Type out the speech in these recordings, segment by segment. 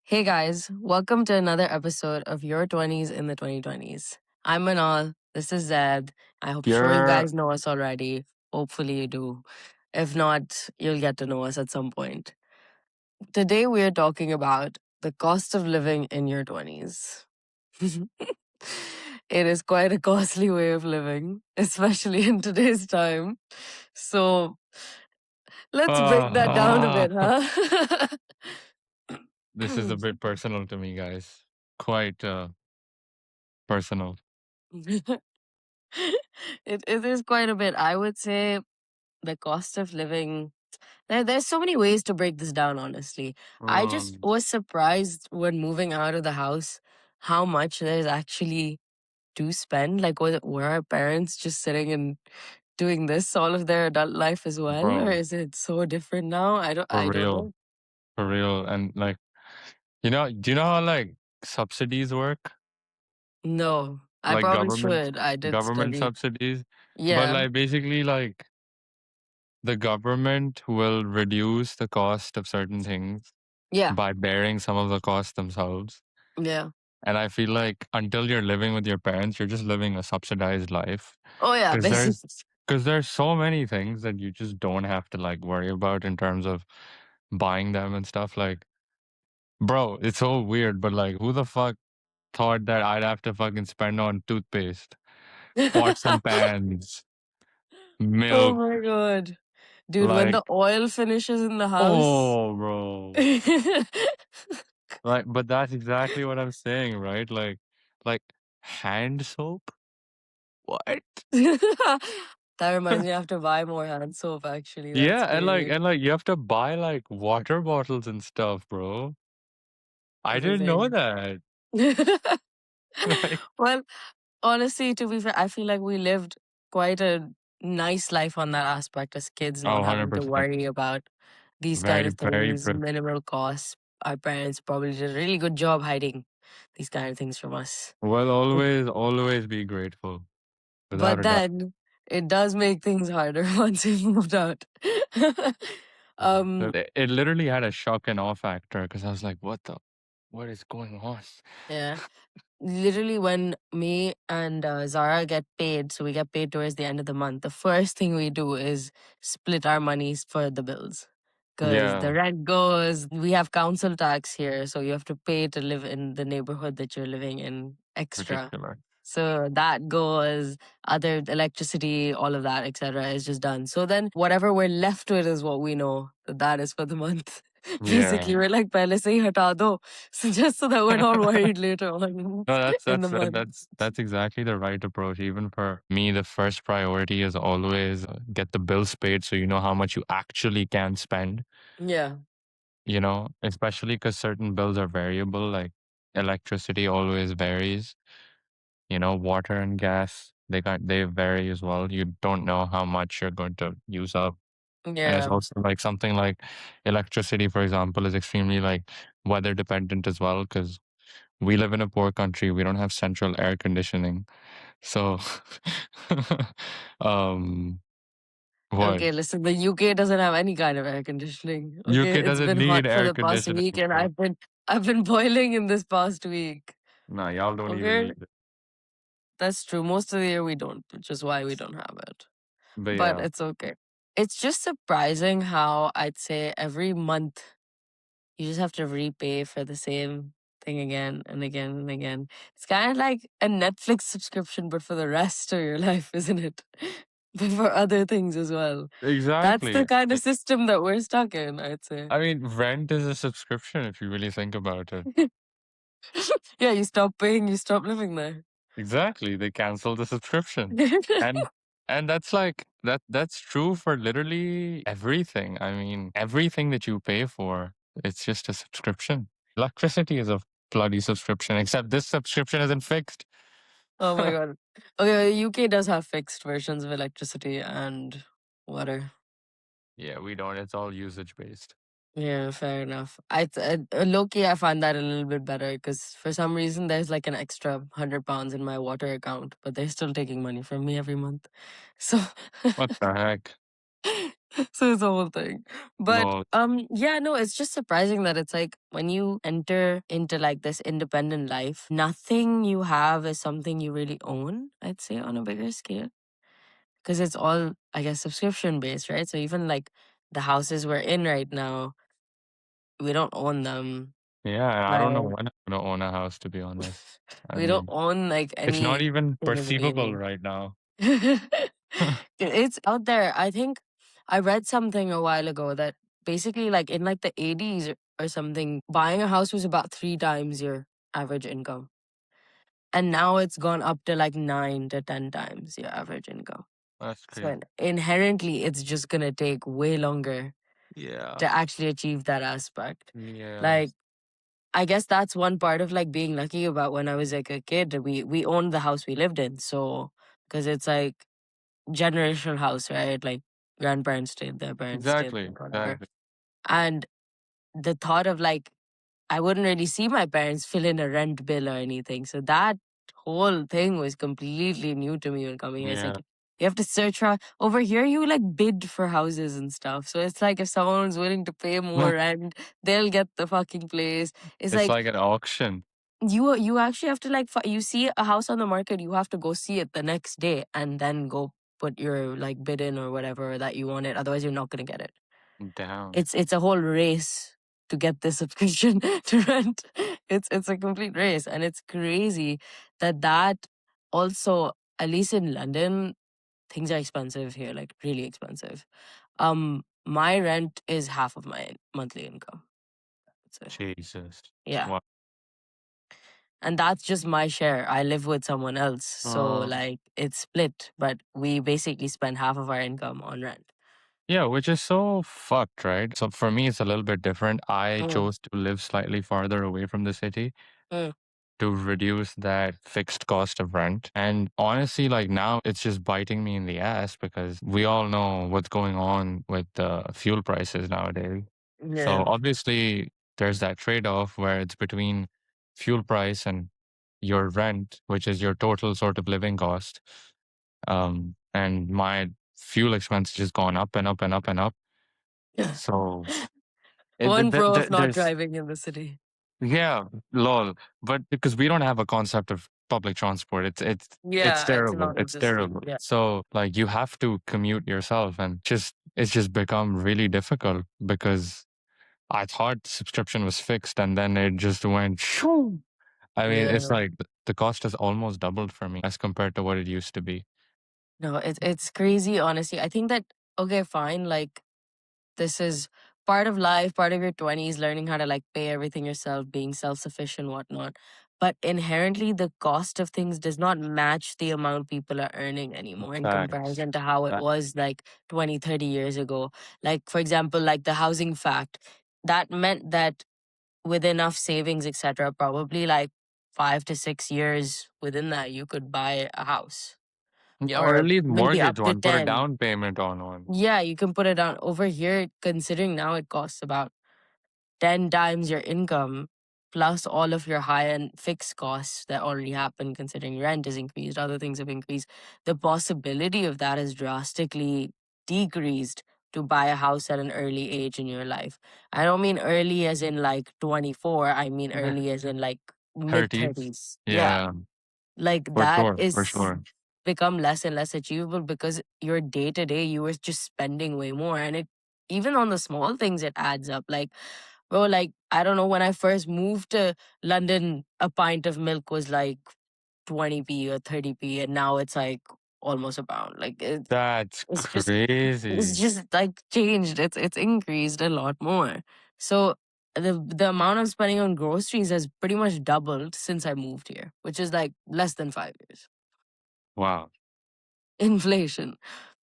Hey guys, welcome to another episode of Your 20s in the 2020s. I'm Manal. This is Zed. I'm sure you You're guys know us already. Hopefully you do. If not, you'll get to know us at some point. Today we are talking about the cost of living in your 20s. It is quite a costly way of living, especially in today's time. So let's break that down a uh, bit, huh? this is a bit personal to me, guys. Quite personal. It is quite a bit. I would say the cost of living. There's so many ways to break this down, honestly. I just Um, was surprised when moving out of the house how much there's actually to spend. Like, were our parents just sitting and doing this all of their adult life as well? Or bro, is it so different now? for I don't real, know. for real. And like, do you know how like subsidies work? No, I Like probably should. I did government study. subsidies. But Yeah. like basically like the government will reduce the cost of certain things Yeah. by bearing some of the cost themselves. Yeah. And I feel like until you're living with your parents, you're just living a subsidized life. Oh, yeah, Because basically. there's so many things that you just don't have to like worry about in terms of buying them and stuff. Like, bro, it's so weird, but like, who the fuck thought that I'd have to fucking spend on toothpaste, pots and pans, Oh milk? my God. Dude, when Like, the oil finishes in the house. oh, bro. Like, but that's exactly what I'm saying, right? Like hand soap. What? That reminds me, I have to buy more hand soap, actually. That's Yeah, crazy. and like you have to buy like water bottles and stuff, bro. I didn't know Everything. that. Like, Well, honestly, to be fair, I feel like we lived quite a nice life on that aspect as kids, oh, not having to 100%. worry about these kind Very, of very things, true. minimal costs. Our parents probably did a really good job hiding these kind of things from us. Well, always be grateful, without But a doubt. then it does make things harder once you've moved out. um, It literally had a shock and awe factor because I was like, what is going on? yeah. Literally, when me and Zara get paid, so we get paid towards the end of the month, the first thing we do is split our monies for the bills. Because Yeah, the rent goes, we have council tax here, so you have to pay to live in the neighborhood that you're living in extra. particular. So that goes, other electricity, all of that, etc., is just done. So then whatever we're left with is what we know that is for the month. Yeah. Basically, we're like, pehle se hi hata do. So just so that we're not worried later on No, in the month. that's exactly the right approach. Even for me, the first priority is always get the bills paid so you know how much you actually can spend. Yeah. Especially because certain bills are variable, like electricity always varies. Water and gas, they vary as well. You don't know how much you're going to use up. And it's Yeah. also like something like electricity, for example, is extremely like weather dependent as well because we live in a poor country. We don't have central air conditioning. So, um, what? Okay, listen, the UK doesn't have any kind of air conditioning. Okay. UK It's doesn't been need hot for air the past conditioning, week and bro. I've been boiling in this past week. No, y'all don't even Okay. need it. That's true. Most of the year we don't, which is why we don't have it. But But yeah, it's okay. It's just surprising how I'd say every month you just have to repay for the same thing again and again and again. It's kind of like a Netflix subscription, but for the rest of your life, isn't it? But for other things as well. That's the exactly. kind of system that we're stuck in, I'd say. I mean, rent is a subscription if you really think about it. Yeah, you stop paying, you stop living there. Exactly. They cancel the subscription. And and that's like that's true for literally everything. I mean, everything that you pay for, it's just a subscription. Electricity is a bloody subscription, except this subscription isn't fixed. Oh my God. Okay, UK does have fixed versions of electricity and water. Yeah, we don't. It's all usage based. Yeah, fair enough. Low key, I find that a little bit better because for some reason there's like an extra £100 in my water account, but they're still taking money from me every month. So What the heck? So it's a whole thing. But Lol. yeah, no, it's just surprising that it's like when you enter into like this independent life, nothing you have is something you really own, I'd say, on a bigger scale. Because it's all, I guess, subscription based, right? So even like the houses we're in right now, we don't own them. Yeah, and I don't know Like when I'm gonna own a house, to be honest. I we don't mean, own like it's not anything even really perceivable new. right now. It's out there. I think I read something a while ago that basically like in like the 80s or something, buying a house was about 3 times your average income. And now it's gone up to like 9 to 10 times your average income. That's So crazy. inherently, it's just gonna take way longer Yeah. to actually achieve that aspect. Yeah. Like, I guess that's one part of like being lucky about when I was like a kid. We owned the house we lived in, so because it's like generational house, right? Like grandparents stayed there, parents stayed Exactly. there, whatever. Exactly. And the thought of like I wouldn't really see my parents fill in a rent bill or anything. So that whole thing was completely new to me when coming here. It's like Yeah. you have to search for over here. You like bid for houses and stuff. So it's like if someone's willing to pay more rent, they'll get the fucking place. It's It's like like an auction. you actually have to like you see a house on the market, you have to go see it the next day and then go put your like bid in or whatever that you want it. Otherwise, you're not gonna get it. Damn. It's a whole race to get this subscription to rent. It's a complete race, and it's crazy that also, at least in London, things are expensive here, like really expensive. My rent is half of my monthly income. So Jesus. yeah, Wow. and that's just my share. I live with someone else, so like it's split, but we basically spend half of our income on rent. Yeah, which is so fucked, right? So for me, it's a little bit different. I Mm, chose to live slightly farther away from the city mm, to reduce that fixed cost of rent. And honestly, like now it's just biting me in the ass because we all know what's going on with the fuel prices nowadays. So yeah. obviously, there's that trade off where it's between fuel price and your rent, which is your total sort of living cost. And my fuel expense has just gone up and up and up and up. So One pro of not there's driving in the city. yeah, lol. But because we don't have a concept of public transport, it's Yeah, it's terrible. not It's existent. terrible. Yeah. So like you have to commute yourself, and just it's just become really difficult because I thought subscription was fixed, and then it just went. Shoo. I mean, it's Yeah. like the cost has almost doubled for me as compared to what it used to be. No, it's crazy, honestly. I think that okay, fine, like this is part of life, part of your 20s, learning how to like pay everything yourself, being self-sufficient, whatnot. But inherently the cost of things does not match the amount people are earning anymore in Facts. comparison to how it That was like 20, 30 years ago. Like for example, like the housing fact, that meant that with enough savings, etc., probably like 5 to 6 years within that, you could buy a house, yeah, or at or least maybe mortgage up to one, put a 10. down payment on one. Yeah, you can put it on over here, considering now it costs about 10 times your income plus all of your high end fixed costs that already happen, considering rent is increased, other things have increased. The possibility of that is drastically decreased to buy a house at an early age in your life. I don't mean early as in like 24, I mean early as in like mid 30s. 30s. Yeah. Yeah, Like for that sure, for is sure. become less and less achievable because your day to day you were just spending way more, and it even on the small things it adds up. Like bro, like I don't know, when I first moved to London, a pint of milk was like 20p or 30p, and now it's like almost a pound. Like That's it's just it's crazy. just like changed. It's increased a lot more. So the amount I'm spending on groceries has pretty much doubled since I moved here, which is like less than 5 years. Wow. Inflation.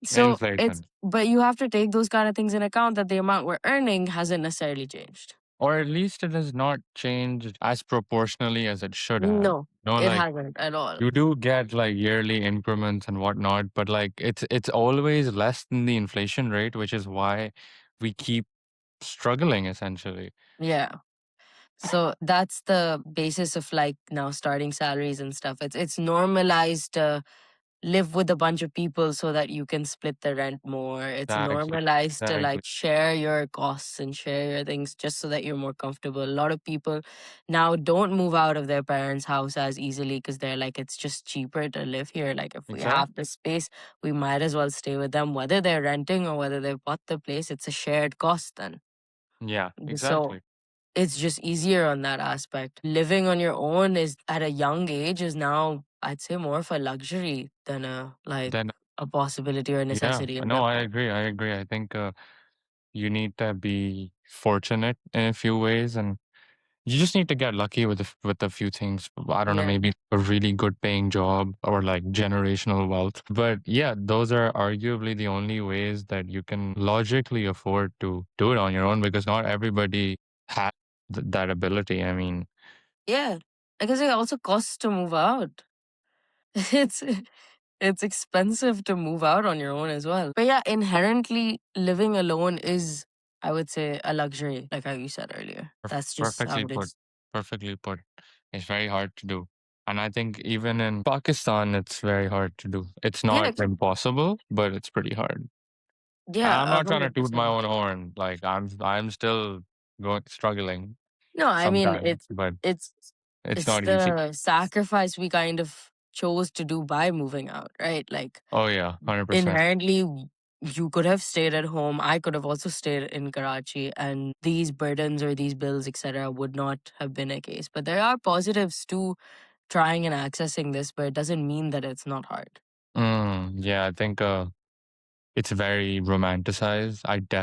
So it's, Inflation. but you have to take those kind of things in account, that the amount we're earning hasn't necessarily changed. Or at least it has not changed as proportionally as it should have. No, No, it like hasn't at all. you do get like yearly increments and whatnot, but like it's always less than the inflation rate, which is why we keep struggling essentially. Yeah. So that's the basis of like now starting salaries and stuff. It's normalized live with a bunch of people so that you can split the rent more. It's Exactly. normalized to Exactly. like share your costs and share your things just so that you're more comfortable. A lot of people now don't move out of their parents' house as easily because they're like, it's just cheaper to live here. Like, if we Exactly. have the space, we might as well stay with them, whether they're renting or whether they've bought the place. It's a shared cost then. Yeah, So exactly. it's just easier on that aspect. Living on your own is at a young age is now, I'd say, more of a luxury than a like Then, a possibility or a yeah, necessity at no, that I point. agree. I agree. I think you need to be fortunate in a few ways, and you just need to get lucky with with a few things. I don't know, Yeah. maybe a really good paying job or like generational wealth. But yeah, those are arguably the only ways that you can logically afford to do it on your own because not everybody has that ability. I mean, Yeah. Because it also costs to move out. It's it's expensive to move out on your own as well. But yeah, inherently living alone is, I would say, a luxury, like how you said earlier. That's just how perfectly it put. is. Perfectly put. It's very hard to do. And I think even in Pakistan, it's very hard to do. It's Yeah, not impossible, but it's pretty hard. yeah, I'm a not trying to hundred toot my percent. own horn. Like I'm still going struggling No, I mean sometimes, but it's it's it's not easy. the sacrifice we kind of chose to do by moving out, right? Like Oh yeah, 100%. inherently you could have stayed at home. I could have also stayed in Karachi and these burdens or these bills, etc., would not have been a case. But there are positives to trying and accessing this, but it doesn't mean that it's not hard. Yeah, I think it's very romanticized.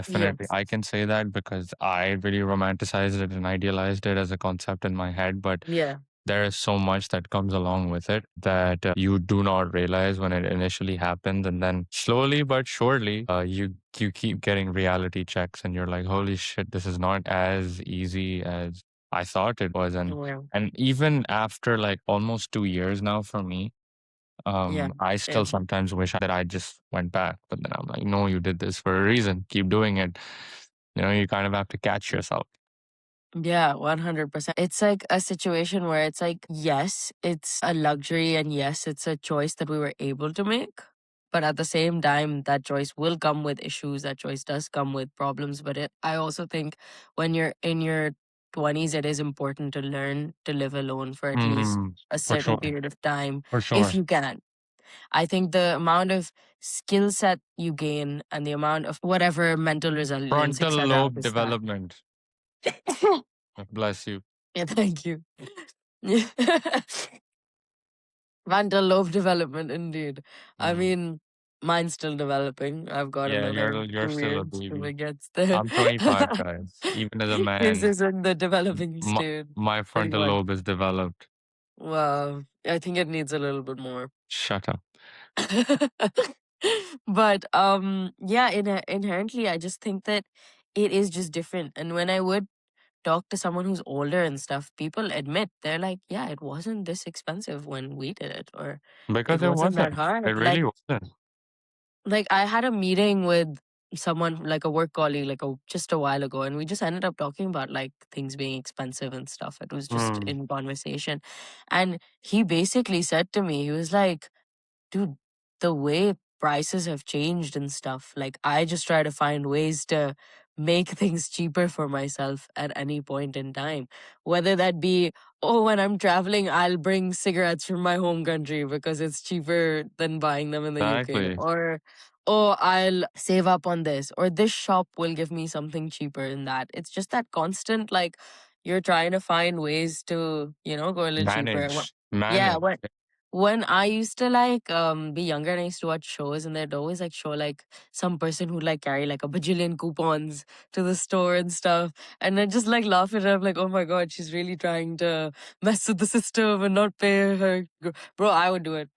Yes. I can say that because I really romanticized it and idealized it as a concept in my head, but Yeah. there is so much that comes along with it that you do not realize when it initially happens, and then slowly but surely, you keep getting reality checks, and you're like, "Holy shit, this is not as easy as I thought it was." Yeah. And even after like almost 2 years now for me, Yeah. I still Same. sometimes wish that I just went back, but then I'm like, "No, you did this for a reason. Keep doing it." You kind of have to catch yourself. Yeah, 100%. It's like a situation where it's like, yes, it's a luxury and yes, it's a choice that we were able to make. But at the same time, that choice will come with issues. That choice does come with problems. But I also think when you're in your 20s, it is important to learn to live alone for at least Mm, a for certain sure, period of time, for if sure. you can. I think the amount of skill set you gain and the amount of whatever mental resilience, Frontal etc., lobe is that. development. Bless you. Yeah, thank you. Frontal lobe development, indeed. I Mm. mean, mine's still developing. I've got Yeah, another you're two still a years till baby. it gets there. I'm 25, guys. Even as a This man, is in the developing my, stage, my pretty frontal much. lobe is developed. Wow, I think it needs a little bit more. Shut up. But yeah, inherently, I just think that it is just different. And when I would talk to someone who's older and stuff, people admit they're like, yeah, it wasn't this expensive when we did it, or it Because it wasn't that wasn't. It hard. really wasn't. Like I had a meeting with someone like a work colleague like just a while ago, and we just ended up talking about like things being expensive and stuff. It was just Mm. in conversation, and he basically said to me, he was like, dude, the way prices have changed and stuff, like I just try to find ways to make things cheaper for myself at any point in time. Whether that be, oh, when I'm traveling, I'll bring cigarettes from my home country because it's cheaper than buying them in the UK. Exactly. Or, oh, I'll save up on this, or this shop will give me something cheaper in that. It's just that constant, like, you're trying to find ways to, go a little cheaper. Manage. Yeah, Manage. when I used to like be younger and I used to watch shows, and they'd always like show like some person who'd like carry like a bajillion coupons to the store and stuff. And I just like laugh at her. I'm like, oh my god, she's really trying to mess with the system and not pay her. Bro, I would do it.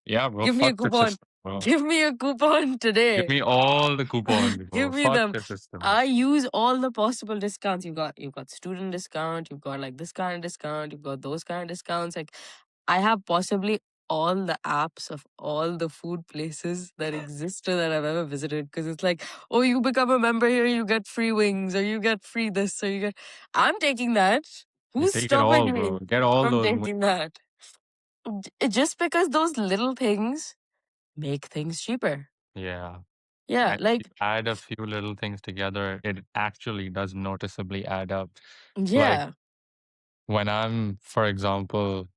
Yeah, bro. Give me a Fuck the coupon. system, bro. Give me a coupon Give today. me all the coupons, Give bro. me Fuck them. the system. I use all the possible discounts. You've got student discount, you've got like this kind of discount, you've got those kind of discounts. Like I have possibly all the apps of all the food places that exist or that I've ever visited, because it's like, oh, you become a member here, you get free wings, or you get free this, or you get. I'm taking that. You Who's take it stopping all, me bro. Get all from those. taking that? Just because those little things make things cheaper. Yeah. Yeah, And if you like, add a few little things together, it actually does noticeably add up. Like yeah, when I'm, for example,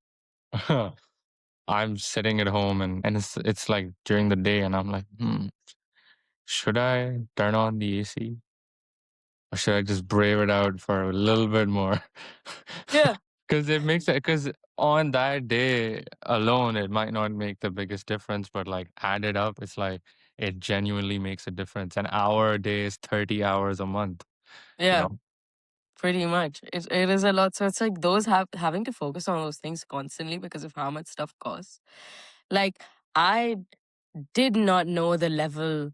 I'm sitting at home and it's like during the day and I'm like, should I turn on the AC? Or should I just brave it out for a little bit more? yeah, Because it makes it, because on that day alone, it might not make the biggest difference, but like added up, it's like it genuinely makes a difference. An hour a day is 30 hours a month, you yeah. know? Pretty much. It is a lot. So it's like those having to focus on those things constantly because of how much stuff costs. Like, I did not know the level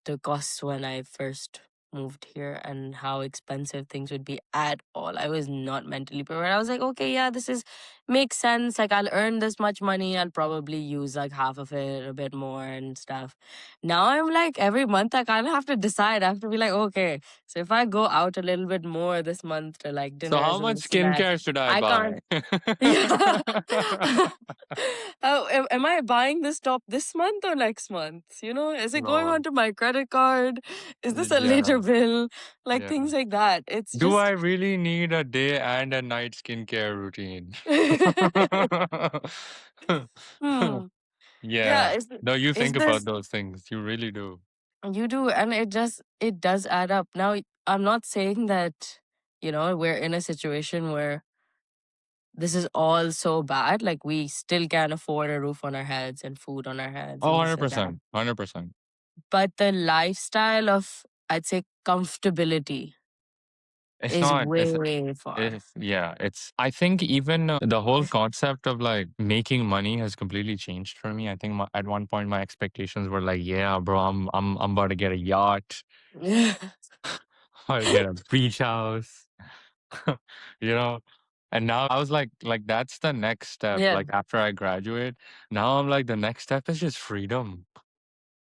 the costs when I first moved here and how expensive things would be at all. I was not mentally prepared. I was like, okay, yeah, this is makes sense. Like, I'll earn this much money. I'll probably use like half of it, a bit more and stuff. Now I'm like every month I kind of have to decide. I have to be like, okay, so if I go out a little bit more this month to like So how dinners and much this and that, skincare should I I buy? can't. Yeah. Oh, am I buying this top this month or next month? Is it going No. onto my credit card? Is this a later Yeah. bill? Like Yeah. things like that. It's Do I just, really need a day and a night skincare routine? hmm. Yeah, Yeah. No, you is think about this those things. You really do. you do, and it does add up. Now, I'm not saying that, we're in a situation where this is all so bad. Like, we still can't afford a roof on our heads and food on our heads Oh, and this and that. 100%. 100%. But the lifestyle of, I'd say, comfortability It's is not, way far. yeah, I think even the whole concept of like making money has completely changed for me. I think at one point my expectations were like, yeah, bro, I'm about to get a yacht, or get a beach house, you know? And now I was like, that's the next step. Yeah, Like after I graduate, now I'm like, the next step is just freedom,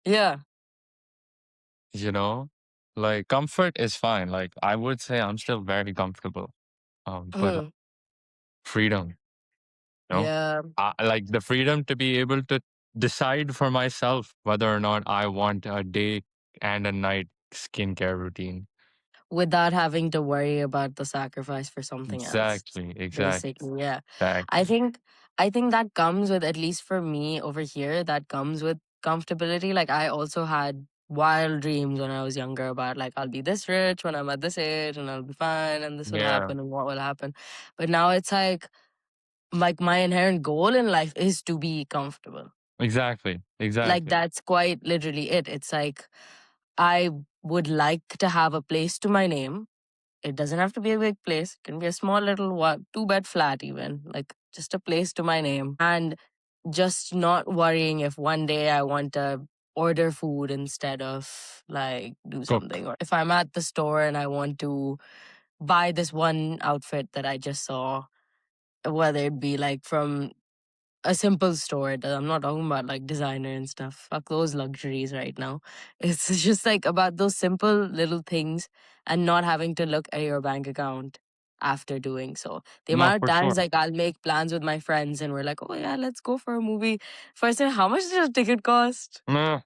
yeah. you know? Like comfort is fine. Like I would say I'm still very comfortable. But Mm, freedom, know? yeah. Like the freedom to be able to decide for myself whether or not I want a day and a night skincare routine. Without having to worry about the sacrifice for something else. Exactly, exactly, Basically, yeah. I exactly. think I think that comes with, at least for me over here, that comes with comfortability. Like, I also had wild dreams when I was younger about, like, I'll be this rich when I'm at this age and I'll be fine and this will Yeah, happen and what will happen. But now it's like my inherent goal in life is to be comfortable. exactly, Like, exactly. that's quite literally it. It's like, I would like to have a place to my name. It doesn't have to be a big place. It can be a small little one, two-bed flat, even like just a place to my name, and just not worrying if one day I want to order food instead of like do Cook. something, or if I'm at the store and I want to buy this one outfit that I just saw, whether it be like from a simple store. I'm not talking about like designer and stuff. Fuck those luxuries right now. It's just like about those simple little things and not having to look at your bank account after doing so. The No, amount of for sure. times like I'll make plans with my friends and we're like, oh yeah, let's go for a movie. First, how much does a ticket cost? Nah.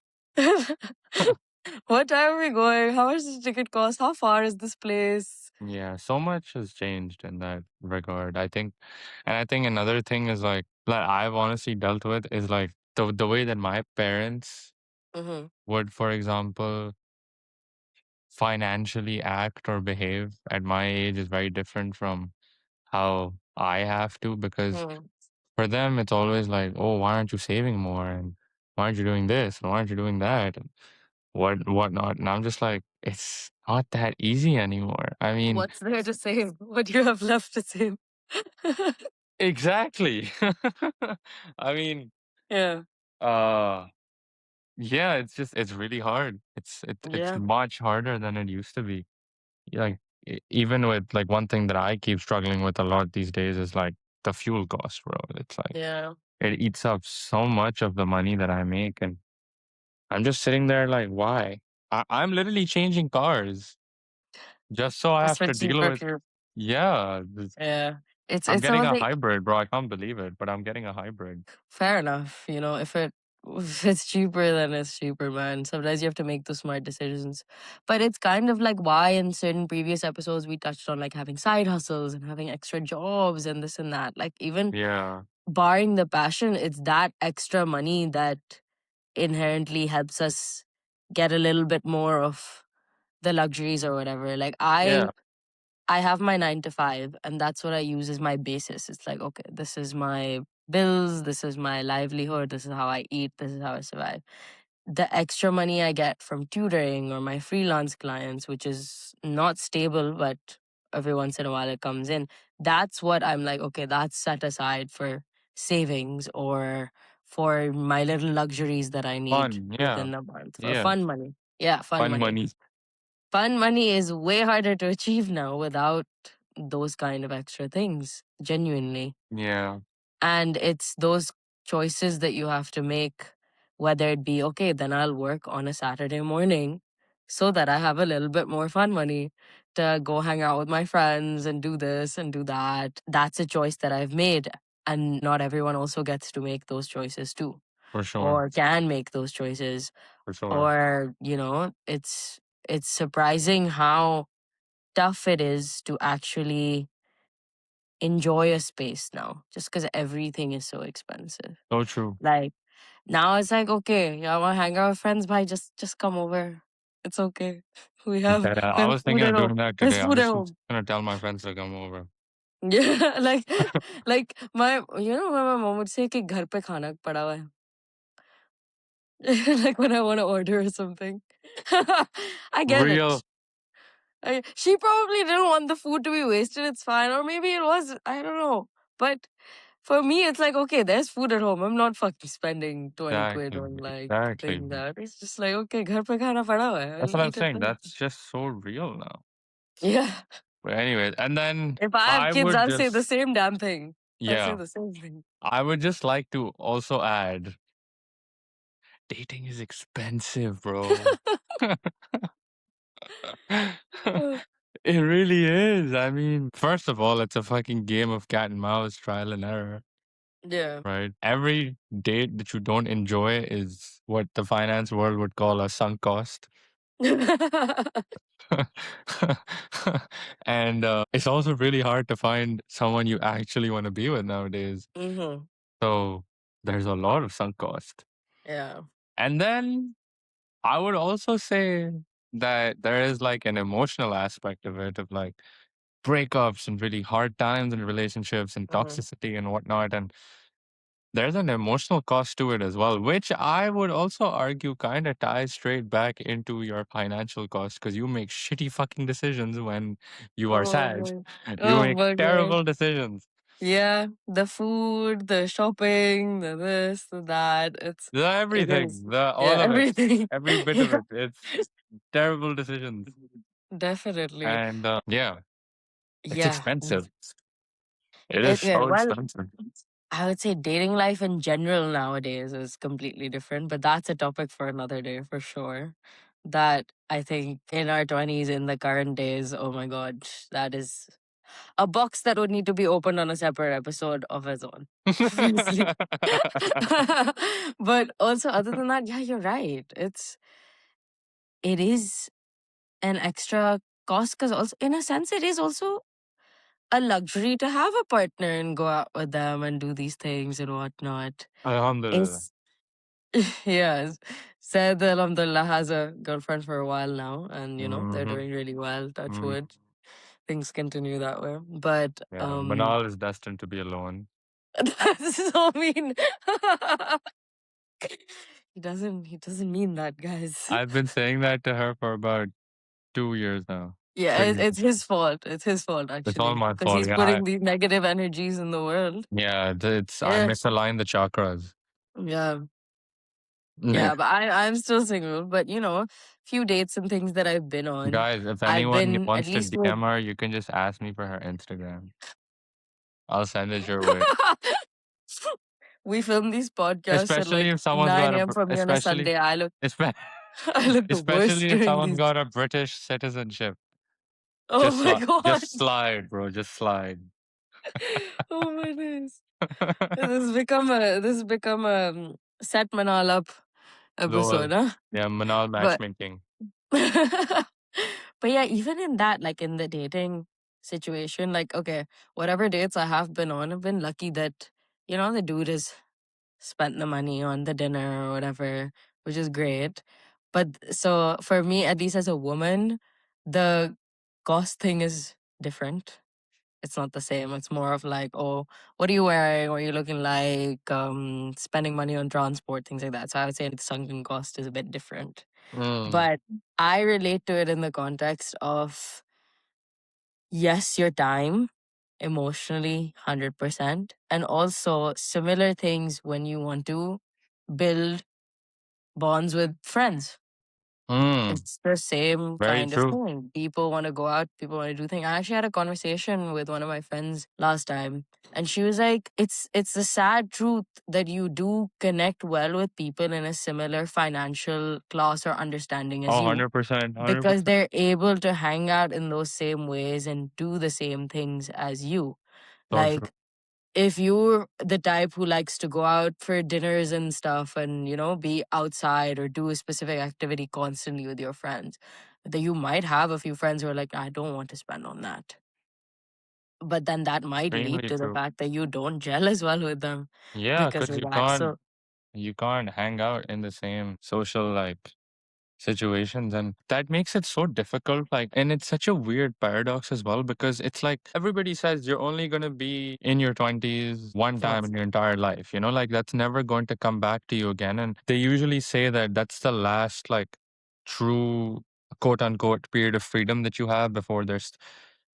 What time are we going? How much does the ticket cost? How far is this place? Yeah, so much has changed in that regard. I think another thing is like that I've honestly dealt with is like the way that my parents Mm-hmm. would, for example, financially act or behave at my age is very different from how I have to, because Mm-hmm. for them it's always like, oh, why aren't you saving more, and why aren't you doing this and why aren't you doing that, and whatnot. And I'm just like, it's not that easy anymore. I mean, What's there to save? What do you have left to save? exactly. I mean, Yeah. uh yeah, it's really hard. It's Yeah. much harder than it used to be. Like even with like one thing that I keep struggling with a lot these days is like the fuel cost, bro. It's like Yeah. it eats up so much of the money that I make, and I'm just sitting there like, why? I'm literally changing cars just so I Just have for to deal cheaper with. fuel. Yeah, Yeah. It's I'm it's getting a something hybrid, bro. I can't believe it, but I'm getting a hybrid. fair enough, if it If it's cheaper, then it's cheaper, man. Sometimes you have to make those smart decisions. But it's kind of like why in certain previous episodes we touched on like having side hustles and having extra jobs and this and that. Like even Yeah. barring the passion, it's that extra money that inherently helps us get a little bit more of the luxuries or whatever. Like Yeah. I have my 9 to 5, and that's what I use as my basis. It's like, okay, this is my bills, this is my livelihood, this is how I eat, this is how I survive. The extra money I get from tutoring or my freelance clients, which is not stable, but every once in a while it comes in, that's what I'm like, okay, that's set aside for savings or for my little luxuries that I need Fun. Yeah. within the month for Yeah. fun money. Yeah, fun Fun money. money. Fun money is way harder to achieve now without those kind of extra things, genuinely. Yeah. And it's those choices that you have to make, whether it be, okay, then I'll work on a Saturday morning so that I have a little bit more fun money to go hang out with my friends and do this and do that. That's a choice that I've made. And not everyone also gets to make those choices too, For sure. or can make those choices. For sure. Or, it's surprising how tough it is to actually enjoy a space now just because everything is so expensive. So true. Like now it's like, okay, y'all want to hang out with friends? Bye, just come over. It's okay. We have Yeah, we I have was food thinking at of home. doing that There's today. I'm food at just home. gonna tell my friends to come over. Yeah, like my when my mom would say कि घर पे खाना पड़ा हुआ है. Like when I want to order or something. I get Real. it. She probably didn't want the food to be wasted. It's fine. Or maybe it was. I don't know. But for me, it's like, okay, there's food at home. I'm not fucking spending 20 quid Exactly. on like Exactly. thing that. It's just like, okay, घर पे खाना पड़ा हुआ है. That's I'll what I'm eat it saying. then. That's just so real now. Yeah. But anyways, and then If I have I kids, would I'll say the just, same damn thing. I'll say yeah, the same thing. I would just like to also add dating is expensive, bro. Uh, It really is. I mean, first of all, it's a fucking game of cat and mouse, trial and error, yeah. right? Every date that you don't enjoy is what the finance world would call a sunk cost. And it's also really hard to find someone you actually want to be with nowadays. Mm-hmm. So there's a lot of sunk cost. Yeah. And then I would also say that there is like an emotional aspect of it, of like breakups and really hard times in relationships and Mm-hmm. toxicity and whatnot. And there's an emotional cost to it as well, which I would also argue kind of ties straight back into your financial cost because you make shitty fucking decisions when you are Oh sad. my. You Oh make my god. terrible decisions. Yeah. The food, the shopping, the this, the that. It is. Everything, Yeah, all of it, everything. every bit of Yeah. it. It's terrible decisions. Definitely. And yeah, it's Yeah. expensive. It is Yeah. so Well, expensive. I would say dating life in general nowadays is completely different, but that's a topic for another day for sure. That I think in our 20s, in the current days, oh my God, that is a box that would need to be opened on a separate episode of its own. Obviously. But also, other than that, yeah, you're right. It is an extra cost because also, in a sense, it is also a luxury to have a partner and go out with them and do these things and whatnot. Alhamdulillah. It's yes. Said Alhamdulillah has a girlfriend for a while now, and they're Hmm. doing really well. Touch Mm. wood, things continue that way. But Yeah, Manal is destined to be alone. that's so mean. He doesn't mean that, guys. I've been saying that to her for about 2 years now. Yeah, 3 years. it's his fault. It's his fault It's all actually, my because fault. he's Yeah, putting these negative energies in the world. I Yeah, misaligned the chakras. yeah. Yeah. Yeah, but I'm still single. But few dates and things that I've been on, Guys, if I've anyone been at wants to least with. DM her, you can just ask me for her Instagram. I'll send it your way. We film these podcasts at Especially like if someone's 9 got a.m. for me on a Sunday. I look, espe- I look the worst especially if during someone's these. got a British citizenship. Oh my god! Just slide, bro. Just slide. Oh my days! This has become a set Manal up Lol. episode, huh? Yeah, Manal But matchmaking. but yeah, even in that, like in the dating situation, like okay, whatever dates I have been on, I've been lucky that the dude has spent the money on the dinner or whatever, which is great. But so for me, at least as a woman, the cost thing is different. It's not the same. It's more of like, oh, what are you wearing? What are you looking like? Spending money on transport, things like that. So I would say the sunken cost is a bit different. Mm. But I relate to it in the context of yes, your time, emotionally, 100%. And also similar things when you want to build bonds with friends. Mm. It's the same Very kind of true. thing. People want to go out, people want to do things. I actually had a conversation with one of my friends last time, and she was like, it's the sad truth that you do connect well with people in a similar financial class or understanding Oh, as you 100%. because 100%. they're able to hang out in those same ways and do the same things as you. So true. Like if you're the type who likes to go out for dinners and stuff and be outside or do a specific activity constantly with your friends, that you might have a few friends who are like, I don't want to spend on that, but then that might lead Extremely to the true. fact that you don't gel as well with them Yeah, because because of that. So you can't hang out in the same social like situations, and that makes it so difficult, like, and it's such a weird paradox as well, because it's like everybody says you're only going to be in your 20s one time facts. in your entire life, like that's never going to come back to you again, and they usually say that that's the last like true quote unquote period of freedom that you have before there's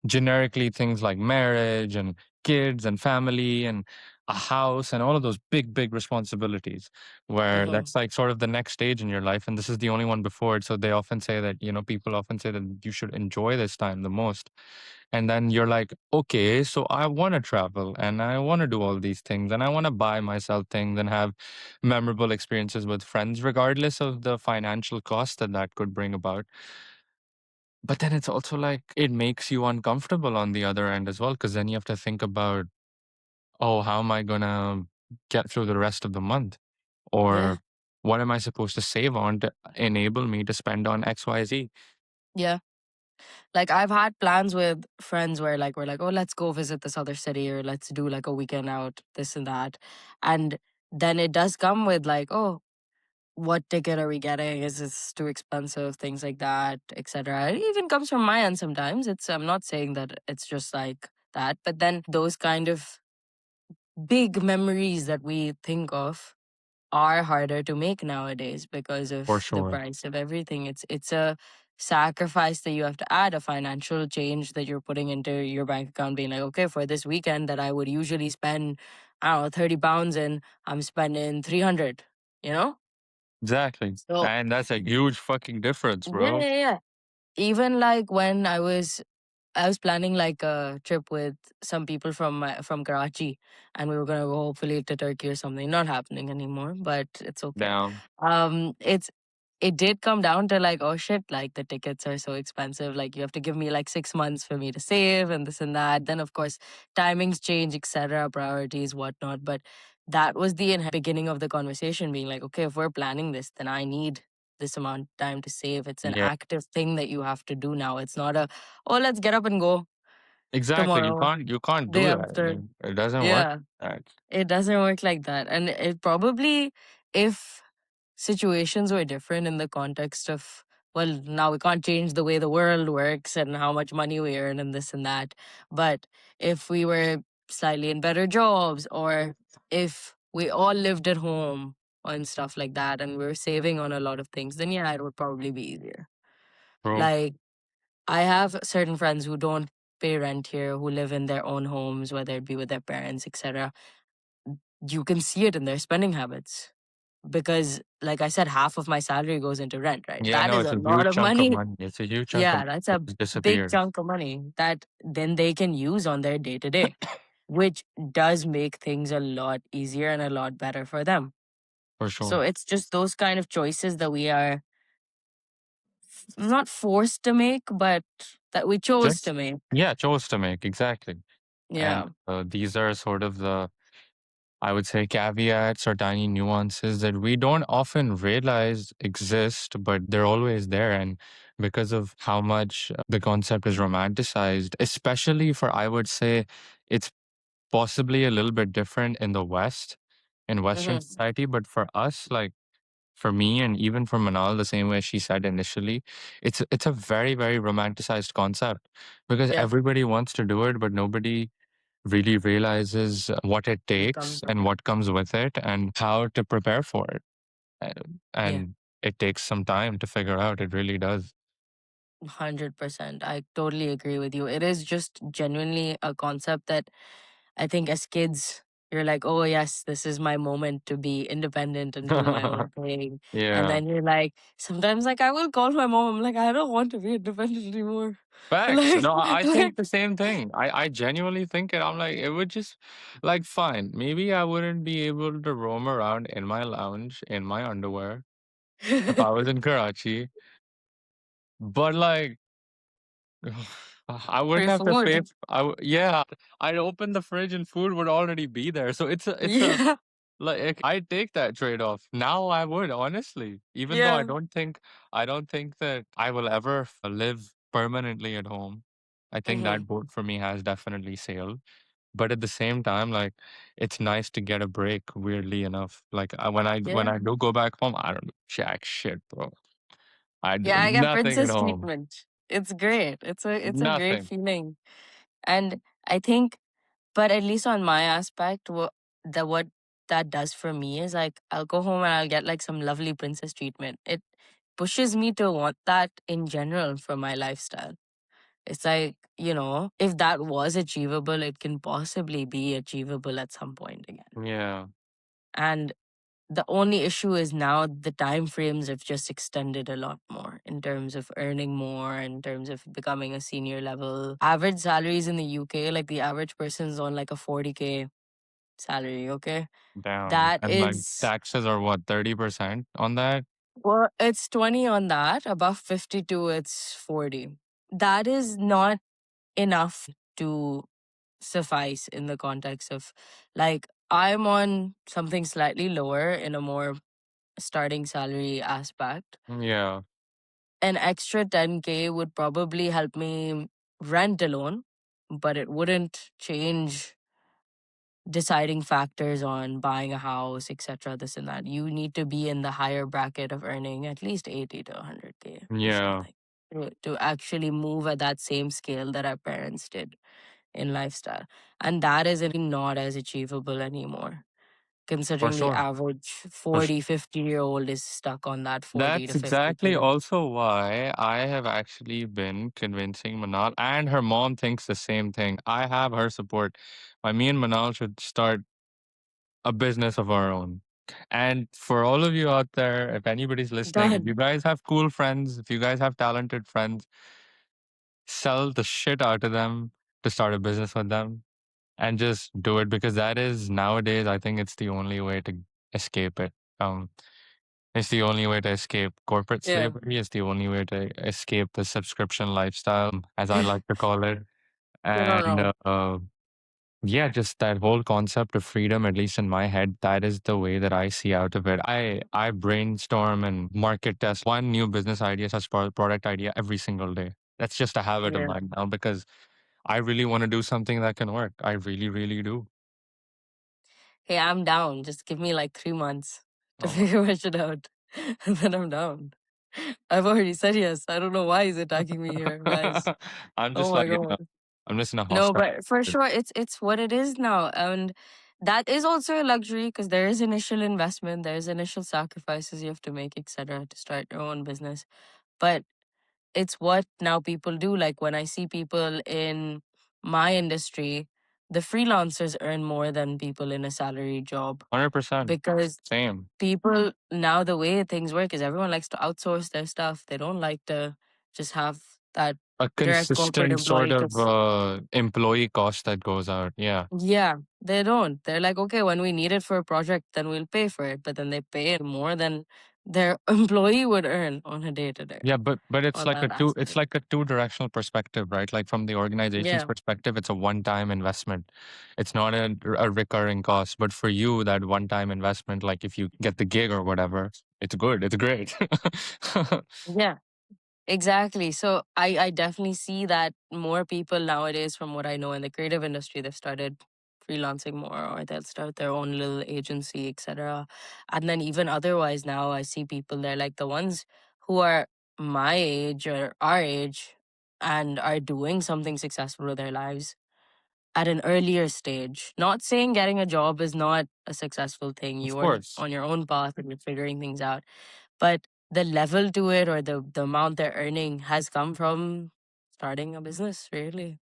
generically things like marriage and kids and family and a house and all of those big responsibilities, where Hmm. that's like sort of the next stage in your life, and this is the only one before it. So they often say that, people often say that you should enjoy this time the most. And then you're like, okay, so I want to travel and I want to do all these things and I want to buy myself things and have memorable experiences with friends regardless of the financial cost that that could bring about. But then it's also like it makes you uncomfortable on the other end as well, because then you have to think about, oh, how am I gonna get through the rest of the month? Yeah. Or what am I supposed to save on to enable me to spend on XYZ? Yeah. Like I've had plans with friends where like we're like, oh, let's go visit this other city or let's do like a weekend out, this and that. And then it does come with like, oh, what ticket are we getting? Is this too expensive? Things like that, etc. It even comes from my end sometimes. I'm not saying that it's just like that, but then those kind of big memories that we think of are harder to make nowadays because For of the sure. price of everything. It's a sacrifice that you have to add, a financial change that you're putting into your bank account, being like, okay, for this weekend that I would usually spend, I don't know, 30 pounds in, I'm spending 300, you know? Exactly. So And that's a huge fucking difference, yeah, bro. yeah, yeah. Even like when I was planning like a trip with some people from Karachi, and we were gonna go hopefully to Turkey or something. Not happening anymore, but it's okay. Down. It did come down to like, oh shit, like the tickets are so expensive. Like you have to give me like 6 months for me to save and this and that. Then of course timings change, etc., priorities, whatnot. But that was the beginning of the conversation, being like, okay, if we're planning this, then I need this amount of time to save. It's an Yeah. active thing that you have to do now. It's not a, oh, let's get up and go Exactly. You tomorrow, can't you can't day do that. I after. mean, it doesn't work Yeah, like that. it doesn't work like that. And it probably, if situations were different in the context of, well, now we can't change the way the world works and how much money we earn and this and that. But if we were slightly in better jobs, or if we all lived at home and stuff like that, and we were saving on a lot of things, then yeah, it would probably be easier. Bro. Like, I have certain friends who don't pay rent here, who live in their own homes, whether it be with their parents, etc. You can see it in their spending habits because, like I said, half of my salary goes into rent, right? Yeah, That no, is it's a a lot huge of chunk of money. money. It's a huge chunk of Yeah, money that's that a just big disappears. chunk of money that then they can use on their day to day, which does make things a lot easier and a lot better for them. For So sure. it's just those kind of choices that we are not forced to make, but that we chose to Just make. yeah, choice to make, exactly. And Yeah. these are sort of the I would say, caveats or tiny nuances that we don't often realize exist, but they're always there. And because of how much the concept is romanticized, especially for, I would say, it's possibly a little bit different in the West, in Western Hmm. society. But for us, like for me and even for Manal, the same way she said initially, it's a very, very romanticized concept because Yeah, everybody wants to do it, but nobody really realizes what it what takes comes with and it. what comes with it and how to prepare for it. Yeah. And it takes some time to figure out. It really does. 100%. I totally agree with you. It is just genuinely a concept that I think as kids, you're like, oh, yes, this is my moment to be independent and do my own thing. And Yeah. then you're like, sometimes, like, I will call my mom. I'm like, I don't want to be independent anymore. Facts. Like, No, I like, think the same thing. I genuinely think it. I'm like, it would just like fine. Maybe I wouldn't be able to roam around in my lounge in my underwear if I was in Karachi. But like I wouldn't free have to pay. food. Yeah, I'd open the fridge and food would already be there. So it's a Yeah. like I take that trade off. Now I would honestly, even though Yeah. I don't think that I will ever live permanently at home. I think Hmm. that boat for me has definitely sailed. But at the same time, like it's nice to get a break. Weirdly enough, like when Yeah. I do go back home, I don't do jack shit, bro. I do Yeah. I get nothing at princess home. treatment. It's great. It's a great Nothing. feeling. And I think, but at least on my aspect, what that does for me is like I'll go home and I'll get like some lovely princess treatment. It pushes me to want that in general for my lifestyle. It's like, if that was achievable, it can possibly be achievable at some point again. Yeah. And the only issue is now the time frames have just extended a lot more in terms of earning more, in terms of becoming a senior level. Average salaries in the UK, like the average person's on like a 40K salary, okay? Damn. That And like is, taxes are what, 30% on that? well, it's 20 on that. Above 52, it's 40. That is not enough to suffice in the context of, like, I'm on something slightly lower in a more starting salary aspect. Yeah. An extra 10K would probably help me rent alone, but it wouldn't change deciding factors on buying a house, etc. This and that. You need to be in the higher bracket of earning at least 80 to 100K or Yeah. something to actually move at that same scale that our parents did in lifestyle. And that is not as achievable anymore, For considering the sure. average For sure. 40, 50-year-old is stuck on that 40 That's to exactly 50K. also why I have actually been convincing Manal, and her mom thinks the same thing. I have her support. Why me and Manal should start a business of our own. And for all of you out there, if anybody's listening, if you Done. guys have cool friends, if you guys have talented friends, sell the shit out of them to start a business with them and just do it because that is nowadays, I think it's the only way to escape it. Um, it's the only way to escape corporate Yeah. slavery. It's the only way to escape the subscription lifestyle, as I like to call it. You're not And wrong. yeah, just that whole concept of freedom, at least in my head, that is the way that I see out of it. I brainstorm and market test one new business idea, such product idea every single day. That's just a habit of Yeah. mine now because I really want to do something that can work. I really, really do. Hey, I'm down. Just give me like 3 months to Oh my. figure my shit out. And then I'm down. I've already said yes. I don't know why he's attacking me here, guys. I'm Oh just my like, god. I'm just in a No, hostile. but for sure it's what it is now. And that is also a luxury because there is initial investment, there's initial sacrifices you have to make, etc., to start your own business. But it's what now people do. Like when I see people in my industry, the freelancers earn more than people in a salary job 100%. because Same. people now, the way things work is everyone likes to outsource their stuff. They don't like to just have that A direct corporate consistent sort employee of because, employee cost that goes out. Yeah. yeah, they don't. They're like, okay, when we need it for a project, then we'll pay for it. But then they pay it more than their employee would earn on a day to day Yeah, but it's on like that aspect. a two-directional perspective, right? Like from the organization's Yeah. perspective, it's a one-time investment. It's not a recurring cost. But for you, that one-time investment, like if you get the gig or whatever, it's good. It's great. Yeah. Exactly. So I definitely see that more people nowadays, from what I know in the creative industry, they've started freelancing more, or they'll start their own little agency, etc. And then even otherwise now I see people, they're like the ones who are my age or our age and are doing something successful with their lives at an earlier stage. Not saying getting a job is not a successful thing. Of You are course. on your own path and you're figuring things out, but the level to it, or the amount they're earning, has come from starting a business, really.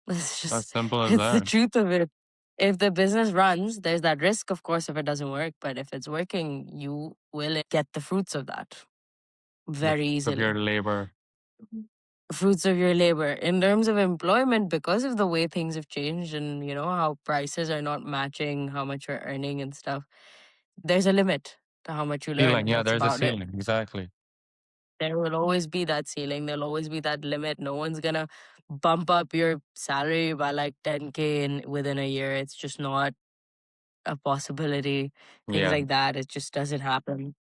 It's As just, simple as it's the that. truth of it. If the business runs, there's that risk, of course, if it doesn't work. But if it's working, you will get the fruits of that The very fruits of your easily. labor. Fruits of your labor. In terms of employment, because of the way things have changed, and how prices are not matching how much you're earning and stuff, there's a limit to how much you learn, Ceiling. and Yeah, that's there's a about it. ceiling. Exactly. There will always be that ceiling. There'll always be that limit. No one's gonna bump up your salary by like 10K within a year. It's just not a possibility. Things Yeah, like that, it just doesn't happen,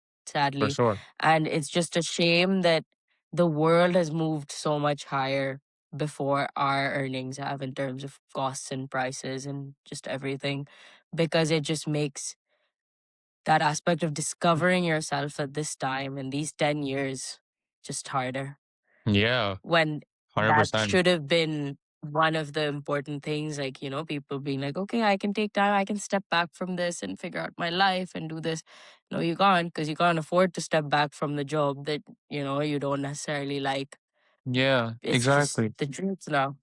for sadly. sure. And it's just a shame that the world has moved so much higher before our earnings have, in terms of costs and prices and just everything, because it just makes that aspect of discovering yourself at this time in these 10 years just harder, Yeah, when that 100%. should have been one of the important things. Like, people being like, okay, I can take time, I can step back from this and figure out my life and do this. No, you can't, because you can't afford to step back from the job that you don't necessarily like. Yeah, It's just exactly. the truth now.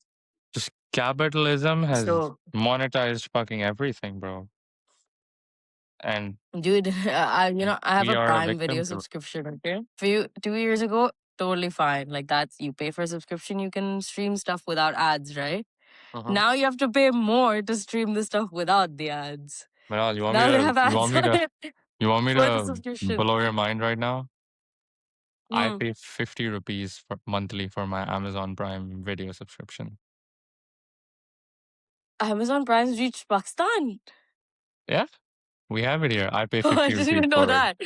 Just capitalism has So, monetized fucking everything, bro. And dude, I have we a are a Prime victim Video to it. subscription. Okay, for you, 2 years ago, totally fine. Like, that's, you pay for a subscription, you can stream stuff without ads, right? Uh-huh. Now you have to pay more to stream the stuff without the ads. Manal, Now they have ads on it you want me for the to subscription. blow your mind right now? I Mm. pay 50 rupees monthly for my Amazon Prime Video subscription. Amazon Prime's reached Pakistan. Yeah, we have it here. I pay Oh, I 50 didn't rupees even know for it. that.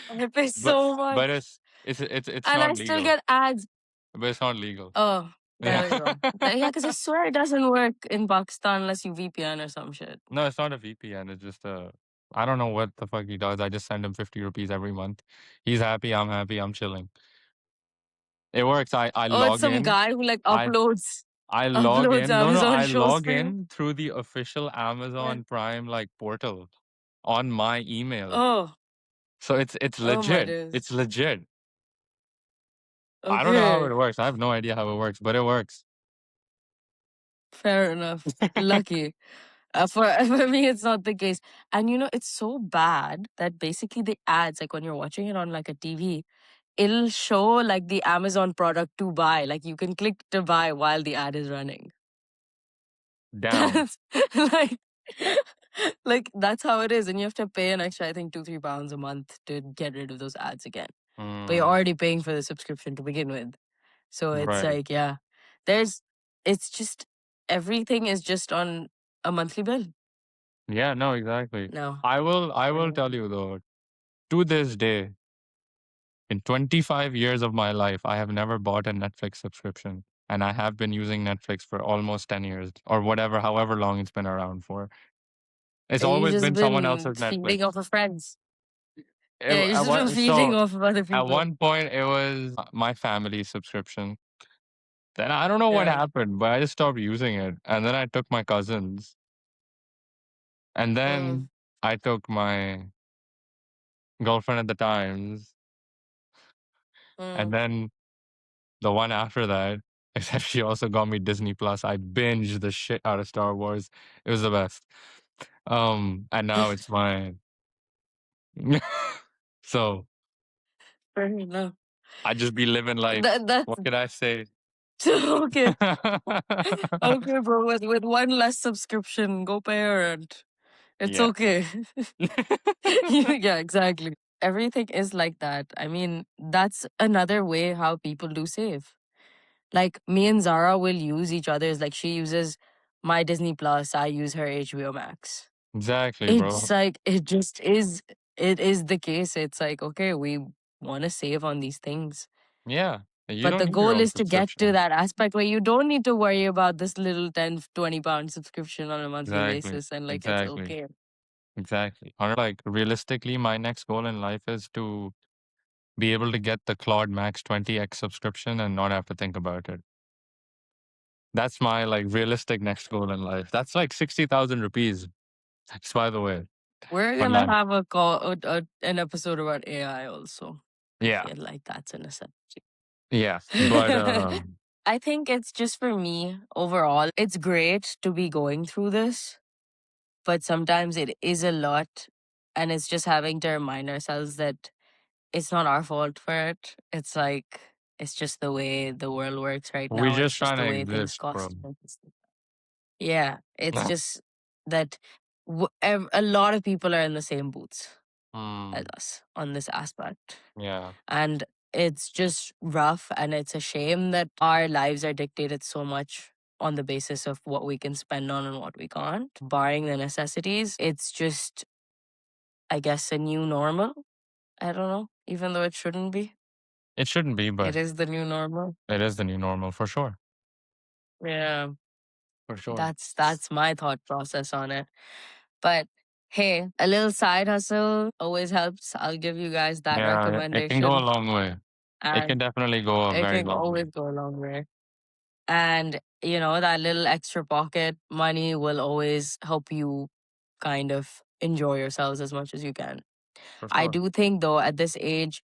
I pay but so much, but it's and not I still legal. get ads. But it's not legal. Oh, Yeah. there we go. Yeah, because I swear it doesn't work in Pakistan unless you VPN or some shit. No, it's not a VPN. It's just I don't know what the fuck he does. I just send him 50 rupees every month. He's happy. I'm chilling. It works. I Oh, it's log some in. guy who like I uploads I log uploads in. No, no, Amazon I shows log for you. in through the official Yeah. Amazon Prime like portal on my email. Oh, So it's oh my legit. days. It's legit. I don't know how Okay, it works. I have no idea how it works, but it works. fair enough. Lucky. For for me, it's not the case. And it's so bad that basically the ads, like when you're watching it on like a TV, it'll show like the Amazon product to buy. Like, you can click to buy while the ad is running. Down. That's like, that's how it is. And you have to pay an extra, I think, £2-3 a month to get rid of those ads again. But you're Mm, already paying for the subscription to begin with. So it's right. like, yeah, there's, it's just, everything is just on a monthly bill Yeah, no, exactly. now. I will Mm. tell you though, to this day, in 25 years of my life, I have never bought a Netflix subscription. And I have been using Netflix for almost 10 years or whatever, however long it's been around for. It's You always just been someone been else's feeding off Netflix. of friends. It, Yeah, you at just been one, feeding so off of other at people. one point, it was my family subscription. Then I don't know what Yeah. happened, but I just stopped using it. And then I took my cousins. And Mm, then I took my girlfriend at the times. And mm. then the one after that, except she also got me Disney Plus. I binged the shit out of Star Wars. It was the best. And now it's mine. So Fair enough. I just be living life. That's What could I say? okay. Okay, bro. With one less subscription, go pay your rent. It's Yeah. okay. Yeah, exactly. Everything is like that. I mean, that's another way how people do save. Like me and Zara will use each other's, like she uses my Disney Plus, I use her HBO Max. Exactly, It's bro. like it just is, it is the case. It's like, okay, we want to save on these things. Yeah. You But don't the need your goal own is to get to subscription. that aspect where you don't need to worry about this little 10, 20 pound subscription on a monthly Exactly. basis, and like it's Exactly. okay. Exactly. Like realistically, my next goal in life is to be able to get the Claude Max 20x subscription and not have to think about it. That's my like realistic next goal in life. That's like 60,000 rupees. That's by the way. We're But gonna like, have a call, an episode about AI also. I yeah, feel like that's a necessity. yeah. But I think it's just for me overall, it's great to be going through this, but sometimes it is a lot. And it's just having to remind ourselves that it's not our fault for it. It's like, it's just the way the world works right we now. just It's just trying to the way things exist, cost. bro. Yeah, it's just that a lot of people are in the same boots as Mm, us on this aspect. yeah. And it's just rough, and it's a shame that our lives are dictated so much on the basis of what we can spend on and what we can't. Barring the necessities, it's just, I guess, a new normal. I don't know, even though it shouldn't be. It shouldn't be, It but is the new normal. it is the new normal for sure. Yeah, For sure. that's my thought process on it. But hey, a little side hustle always helps. I'll give you guys that Yeah, it can go a recommendation. long way. It can And definitely go a it very can long way. always go a long way. And, that little extra pocket money will always help you kind of enjoy yourselves as much as you can. For I sure. do think, though, at this age,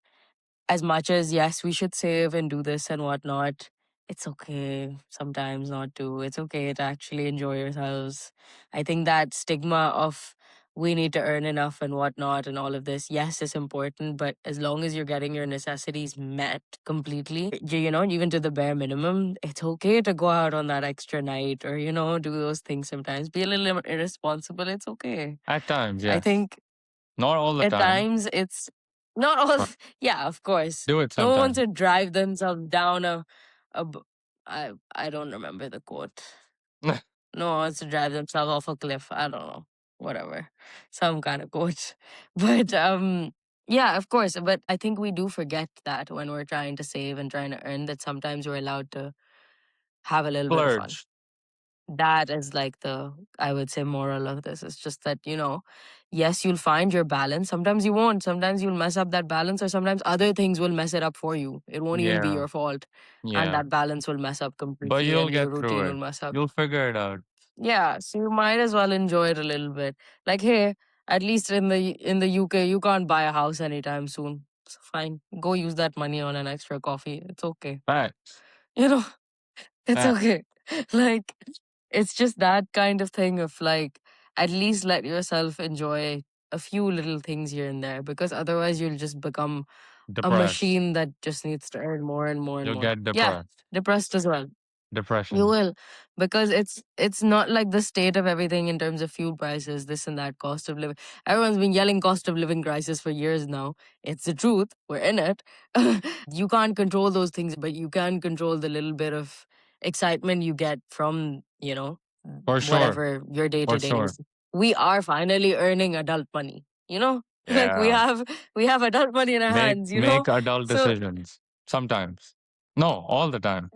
as much as yes, we should save and do this and whatnot, it's okay sometimes not to. It's okay to actually enjoy yourselves. I think that stigma of we need to earn enough and whatnot and all of this, yes, it's important, but as long as you're getting your necessities met completely, even to the bare minimum, it's okay to go out on that extra night or, do those things sometimes. Be a little irresponsible. It's okay. At times, I yes. think Not all the at time, times it's not all. but Yeah, of course, do it no one wants sometimes. to drive themselves down a b- I don't remember the quote. No one wants to drive themselves off a cliff. I don't know, whatever, some kind of quote. But yeah, of course, but I think we do forget that when we're trying to save and trying to earn, that sometimes we're allowed to have a little bit of fun. Splurge. That is like the, I would say, moral of this. It's just that, yes, you'll find your balance. Sometimes you won't. Sometimes you'll mess up that balance, or sometimes other things will mess it up for you. It won't even be Yeah, your fault. And yeah. that balance will mess up But completely you'll and your get through routine will it. mess up. You'll figure it out. Yeah. So you might as well enjoy it a little bit. Like, hey, at least in the UK, you can't buy a house anytime soon. So fine. Go use that money on an extra coffee. It's okay. Facts. You know, it's Facts. okay. Like, it's just that kind of thing of like, at least let yourself enjoy a few little things here and there, because otherwise you'll just become a Depressed. machine that just needs to earn more and more and You'll more. get Yeah, depressed. depressed as well. You Depression. will, because it's not like the state of everything in terms of fuel prices, this and that, cost of living. Everyone's been yelling cost of living crisis for years now. It's the truth. We're in it. You can't control those things, but you can control the little bit of excitement you get from, For sure. whatever your day For to day sure. is. We are finally earning adult money, like we Yeah. have we have adult money in our hands, Make adult so decisions. Sometimes. No, all the time.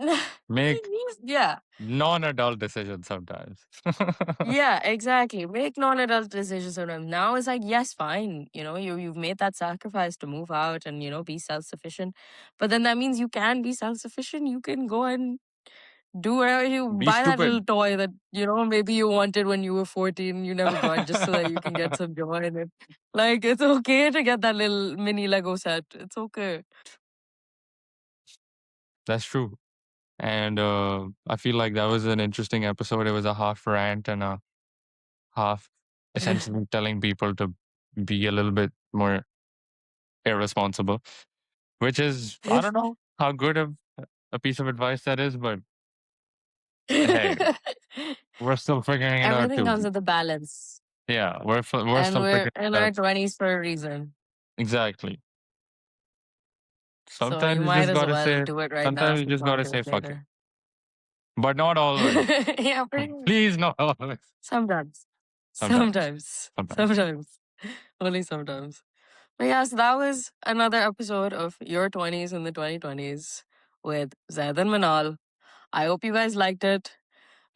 Make yeah. non-adult decisions sometimes. Yeah, exactly. Make non-adult decisions sometimes. Now it's like, yes, fine. You've made that sacrifice to move out and, be self-sufficient. But then that means you can be self-sufficient. You can go and do whatever you Be buy that little stupid. toy that, maybe you wanted when you were 14, you never got, just so that you can get some joy in it. Like, it's okay to get that little mini Lego set. It's okay. That's true. And I feel like that was an interesting episode. It was a half rant and a half essentially telling people to be a little bit more irresponsible, which is, I don't know how good of a piece of advice that is, but hey, we're still figuring it out Everything too. comes with a balance. Yeah, we're And still we're figuring in it our out. 20s for a reason. Exactly. So you Sometimes you might just as gotta well say. do it right now Sometimes if you you just can't gotta do say it fuck it, later. but not always. Yeah, pretty much. Please, not always. Sometimes. Sometimes. Sometimes. Sometimes. Sometimes. Only sometimes. But yeah, so that was another episode of Your 20s in the 2020s with Zaid and Manal. I hope you guys liked it.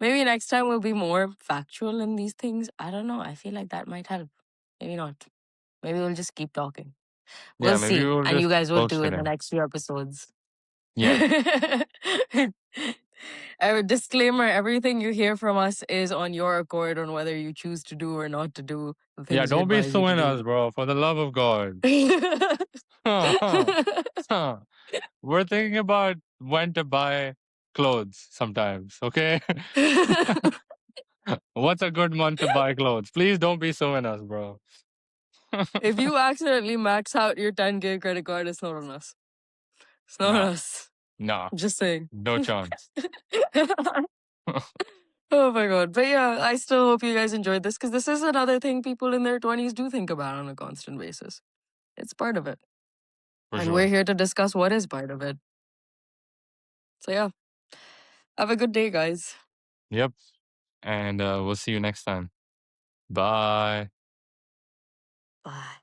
Maybe next time we'll be more factual in these things. I don't know. I feel like that might help. Maybe not. Maybe we'll just keep talking. Yeah, We'll maybe see. we'll And you just guys will do in the bullshitting. next few episodes. Yeah. A disclaimer, everything you hear from us is on your accord on whether you choose to do or not to do the Yeah, things we don't be advise you to suing us, do. bro, for the love of God. Huh, huh, huh. We're thinking about when to buy clothes sometimes, okay? What's a good month to buy clothes? Please don't be suing us, bro. If you accidentally max out your 10K credit card, it's not on us. It's not on Nah, us. nah, Just saying. no chance. Oh my god. But yeah, I still hope you guys enjoyed this because this is another thing people in their 20s do think about on a constant basis. It's part of it. For And we're sure. here to discuss what is part of it. So yeah, have a good day, guys. Yep. And we'll see you next time. Bye. Bye.